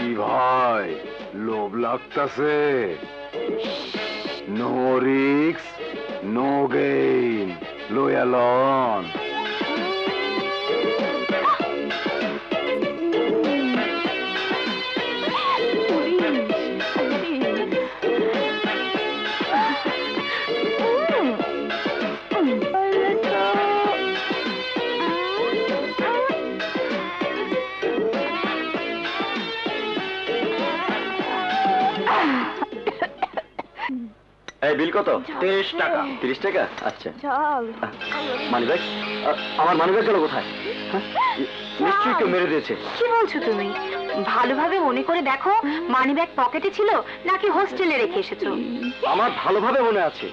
কি ভাই লোভ লাগতাছে? নো রিস্ক নো গেইন, লয়া লন। এই বিল কত? 30 টাকা। 30 টাকা? আচ্ছা। মানিব্যাগ? আমার মানিব্যাগ গেল কোথায়? নিশ্চয়ই কেউ মেরে দিয়েছে। কি বলছো তুমি? ভালোভাবে মনে করে দেখো, মানিব্যাগ পকেটে ছিল নাকি হোস্টেলে রেখে এসেছো? আমার ভালোভাবে মনে আছে,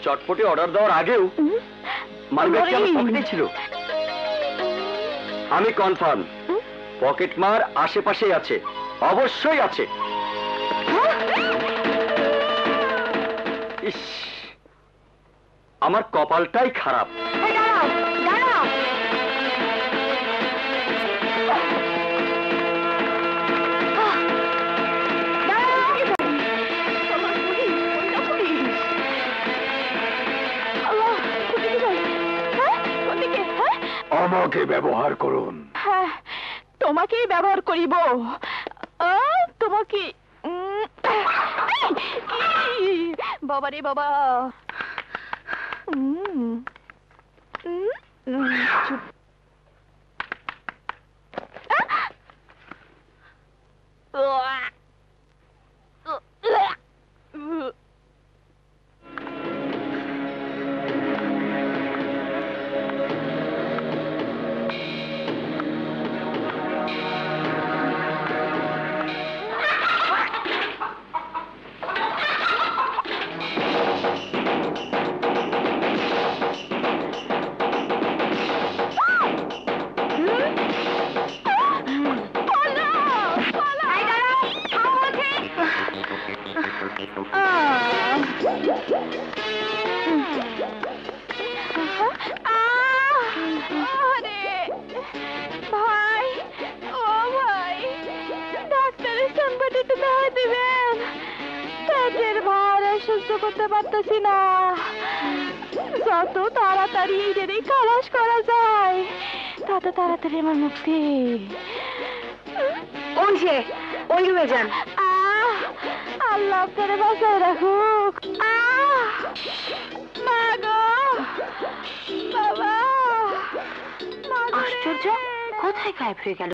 চটপটি অর্ডার দেওয়ার আগেও মানিব্যাগটা আমার পকেটে ছিল। আমি কনফার্ম পকেট মার আশেপাশেই আছে, অবশ্যই আছে। ইস, আমার কপালটাই খারাপ। আমাকে ব্যবহার করুন। হ্যাঁ, তোমাকেই ব্যবহার করিব। তোমাকে বাবা রে বাবা। করতে পারতেছি না, যত তাড়াতাড়ি এদের খালাস করা যায় তত তাড়াতাড়ি আমার মুক্তি। ওই যে ওই রুমে যান। আল্লাহ আপনারে বাঁচায় রাখুক। মা গো, বাবা। আশ্চর্য, কোথায় গায়েব হয়ে গেল?